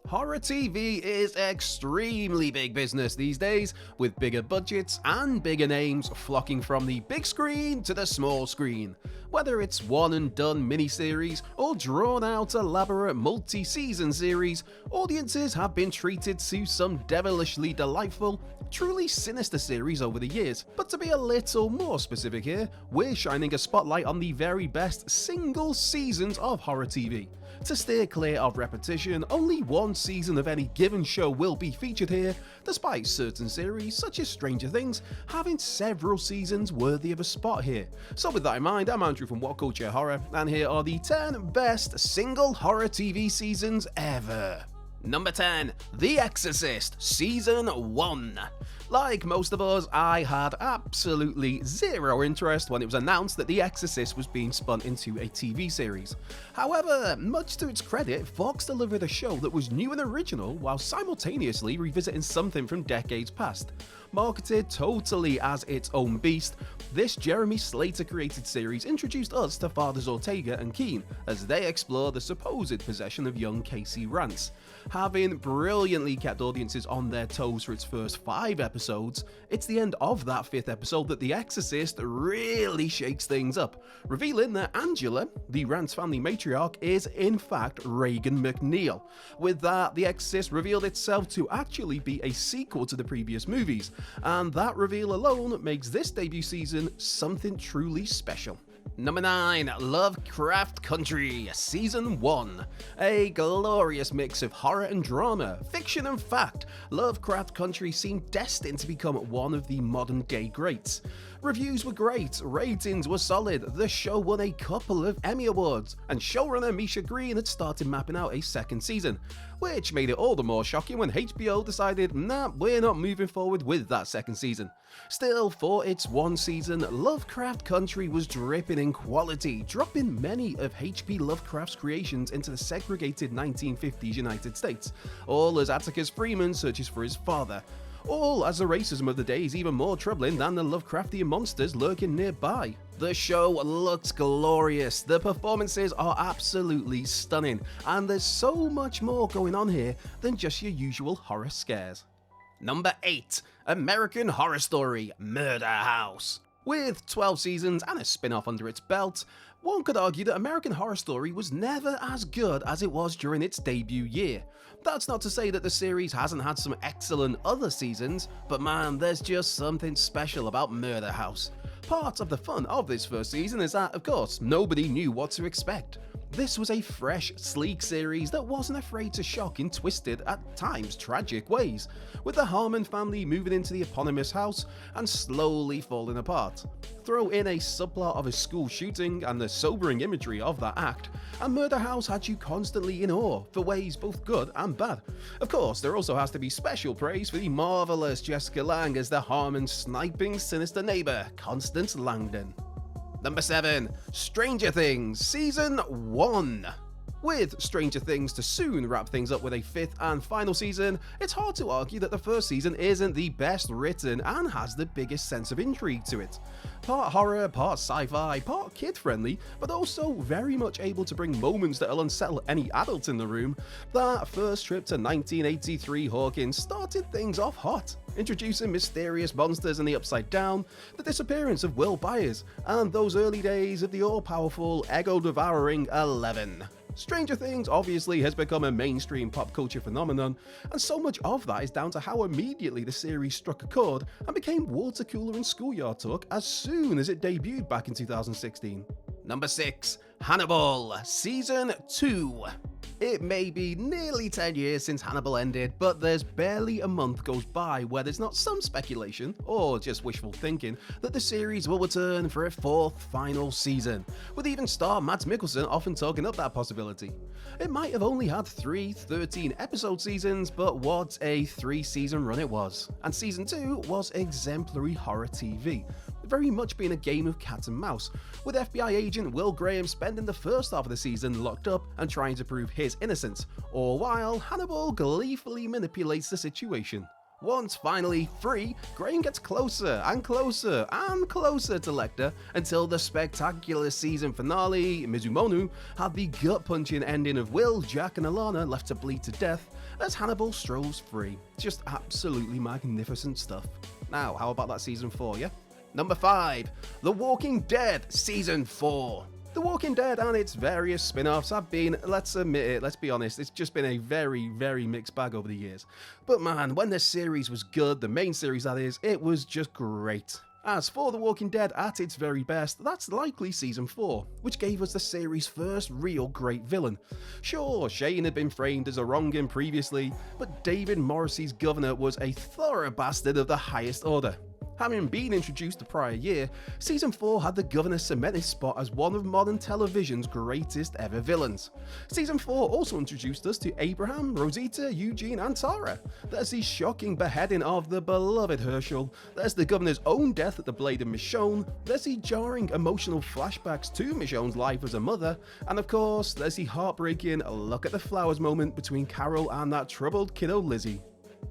Horror TV is extremely big business these days, with bigger budgets and bigger names flocking from the big screen to the small screen. Whether it's one and done miniseries or drawn out elaborate multi-season series, audiences have been treated to some devilishly delightful, truly sinister series over the years. But to be a little more specific here, we're shining a spotlight on the very best single seasons of horror TV. To steer clear of repetition, only one season of any given show will be featured here, despite certain series, such as Stranger Things, having several seasons worthy of a spot here. So with that in mind, I'm Andrew from What Culture Horror, and here are the 10 best single horror TV seasons ever. Number 10, The Exorcist, Season 1. Like most of us, I had absolutely zero interest when it was announced that The Exorcist was being spun into a TV series. However, much to its credit, Fox delivered a show that was new and original while simultaneously revisiting something from decades past. Marketed totally as its own beast, this Jeremy Slater-created series introduced us to Fathers Ortega and Keane as they explore the supposed possession of young Casey Rance. Having brilliantly kept audiences on their toes for its first 5 episodes, it's the end of that 5th episode that The Exorcist really shakes things up, revealing that Angela, the Rance family matriarch, is in fact Reagan McNeil. With that, The Exorcist revealed itself to actually be a sequel to the previous movies, and that reveal alone makes this debut season something truly special. Number 9, Lovecraft Country, Season 1. A glorious mix of horror and drama, fiction and fact, Lovecraft Country seemed destined to become one of the modern day greats. Reviews were great, ratings were solid, the show won a couple of Emmy Awards, and showrunner Misha Green had started mapping out a second season, which made it all the more shocking when HBO decided, nah, we're not moving forward with that second season. Still, for its one season, Lovecraft Country was dripping in quality, dropping many of H.P. Lovecraft's creations into the segregated 1950s United States, all as Atticus Freeman searches for his father. All as the racism of the day is even more troubling than the Lovecraftian monsters lurking nearby. The show looks glorious, the performances are absolutely stunning, and there's so much more going on here than just your usual horror scares. Number 8, American Horror Story, Murder House. With 12 seasons and a spin-off under its belt, one could argue that American Horror Story was never as good as it was during its debut year. That's not to say that the series hasn't had some excellent other seasons, but man, there's just something special about Murder House. Part of the fun of this first season is that, of course, nobody knew what to expect. This was a fresh, sleek series that wasn't afraid to shock in twisted, at times tragic ways, with the Harmon family moving into the eponymous house and slowly falling apart. Throw in a subplot of a school shooting and the sobering imagery of that act, and Murder House had you constantly in awe for ways both good and bad. Of course, there also has to be special praise for the marvellous Jessica Lange as the Harmon sniping sinister neighbour, Constance Langdon. Number 7, Stranger Things, Season 1. With Stranger Things to soon wrap things up with a 5th and final season, it's hard to argue that the first season isn't the best written and has the biggest sense of intrigue to it. Part horror, part sci-fi, part kid-friendly, but also very much able to bring moments that'll unsettle any adult in the room, that first trip to 1983 Hawkins started things off hot, introducing mysterious monsters in the Upside Down, the disappearance of Will Byers, and those early days of the all-powerful, ego-devouring Eleven. Stranger Things obviously has become a mainstream pop culture phenomenon, and so much of that is down to how immediately the series struck a chord and became water cooler and schoolyard talk as soon as it debuted back in 2016. Number 6, Hannibal, Season 2. It may be nearly 10 years since Hannibal ended, but there's barely a month goes by where there's not some speculation, or just wishful thinking, that the series will return for a 4th final season, with even star Mads Mikkelsen often talking up that possibility. It might have only had 3 13-episode seasons, but what a 3-season run it was. And Season 2 was exemplary horror TV, very much being a game of cat and mouse, with FBI agent Will Graham spending the first half of the season locked up and trying to prove his innocence, all while Hannibal gleefully manipulates the situation. Once finally free, Graham gets closer and closer and closer to Lecter until the spectacular season finale, Mizumonu, had the gut-punching ending of Will, Jack and Alana left to bleed to death, as Hannibal strolls free. Just absolutely magnificent stuff. Now, how about that season 4, yeah? Number 5, The Walking Dead Season 4. The Walking Dead and its various spin-offs have been, let's admit it, let's be honest, it's just been a very, very mixed bag over the years. But man, when the series was good, the main series that is, it was just great. As for The Walking Dead at its very best, that's likely Season 4, which gave us the series' first real great villain. Sure, Shane had been framed as a wrong'un previously, but David Morrissey's governor was a thorough bastard of the highest order. Having been introduced the prior year, Season 4 had the governor cement his spot as one of modern television's greatest ever villains. Season 4 also introduced us to Abraham, Rosita, Eugene and Tara. There's the shocking beheading of the beloved Herschel, there's the governor's own death at the blade of Michonne, there's the jarring emotional flashbacks to Michonne's life as a mother, and of course there's the heartbreaking look at the flowers moment between Carol and that troubled kiddo Lizzie.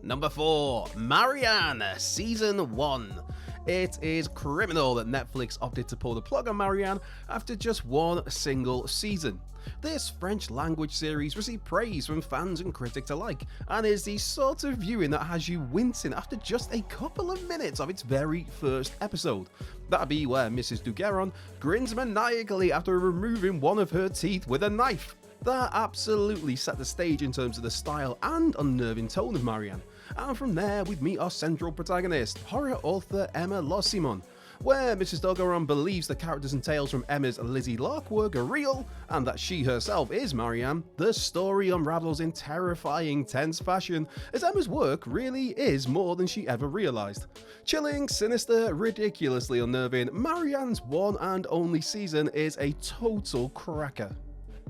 Number 4, Marianne, Season 1. It is criminal that Netflix opted to pull the plug on Marianne after just one single season. This French language series received praise from fans and critics alike, and is the sort of viewing that has you wincing after just a couple of minutes of its very first episode. That'd be where Mrs. Dugueron grins maniacally after removing one of her teeth with a knife. That absolutely set the stage in terms of the style and unnerving tone of Marianne, and from there we'd meet our central protagonist, horror author Emma Lossimon. Where Mrs. Dugueron believes the characters and tales from Emma's Lizzie Lark work are real, and that she herself is Marianne, the story unravels in terrifying, tense fashion, as Emma's work really is more than she ever realised. Chilling, sinister, ridiculously unnerving, Marianne's one and only season is a total cracker.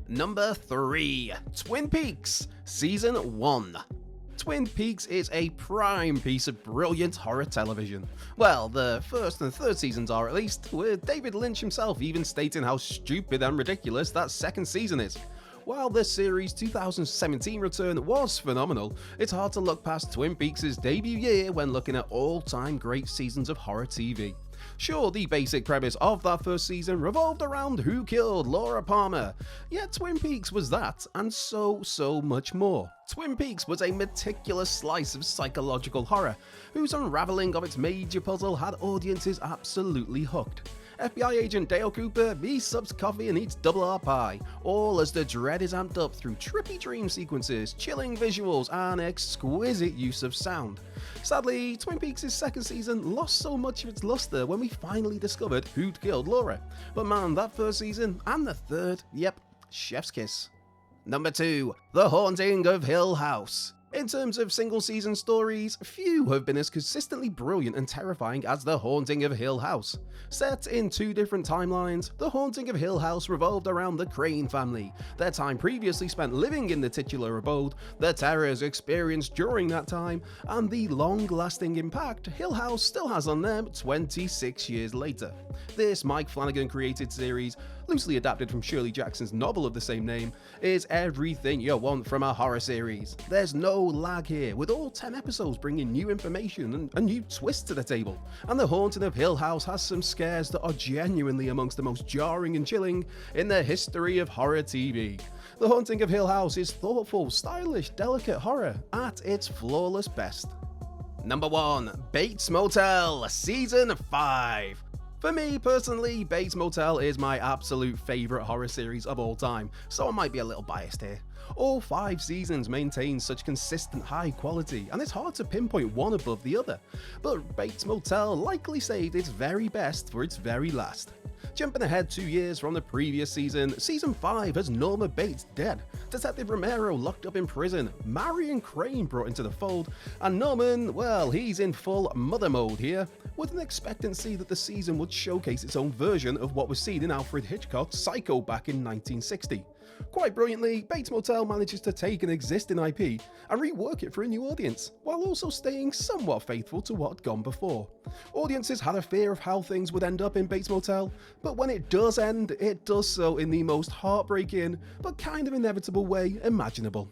Number 3, Twin Peaks, Season 1. Twin Peaks is a prime piece of brilliant horror television. Well, the first and third seasons are at least, with David Lynch himself even stating how stupid and ridiculous that second season is. While this series' 2017 return was phenomenal, it's hard to look past Twin Peaks' debut year when looking at all-time great seasons of horror TV. Sure, the basic premise of that first season revolved around who killed Laura Palmer, yet Twin Peaks was that, and so much more. Twin Peaks was a meticulous slice of psychological horror, whose unravelling of its major puzzle had audiences absolutely hooked. FBI agent Dale Cooper, he subs coffee and eats double R pie, all as the dread is amped up through trippy dream sequences, chilling visuals, and exquisite use of sound. Sadly, Twin Peaks' second season lost so much of its luster when we finally discovered who'd killed Laura. But man, that first season, and the third, yep, chef's kiss. Number 2, The Haunting of Hill House. In terms of single season stories, few have been as consistently brilliant and terrifying as The Haunting of Hill House. Set in 2 different timelines, The Haunting of Hill House revolved around the Crane family, their time previously spent living in the titular abode, the terrors experienced during that time, and the long-lasting impact Hill House still has on them 26 years later. This Mike Flanagan created series, loosely adapted from Shirley Jackson's novel of the same name, is everything you want from a horror series. There's no lag here, with all 10 episodes bringing new information and a new twist to the table. And The Haunting of Hill House has some scares that are genuinely amongst the most jarring and chilling in the history of horror TV. The Haunting of Hill House is thoughtful, stylish, delicate horror at its flawless best. Number 1, Bates Motel, Season 5. For me personally, Bates Motel is my absolute favourite horror series of all time, so I might be a little biased here. All 5 seasons maintain such consistent high quality, and it's hard to pinpoint one above the other, but Bates Motel likely saved its very best for its very last. Jumping ahead 2 years from the previous season, Season 5 has Norma Bates dead, Detective Romero locked up in prison, Marion Crane brought into the fold, and Norman, well, he's in full mother mode here, with an expectancy that the season would showcase its own version of what was seen in Alfred Hitchcock's Psycho back in 1960. Quite brilliantly, Bates Motel manages to take an existing IP and rework it for a new audience, while also staying somewhat faithful to what had gone before. Audiences had a fear of how things would end up in Bates Motel, but when it does end, it does so in the most heartbreaking, but kind of inevitable way imaginable.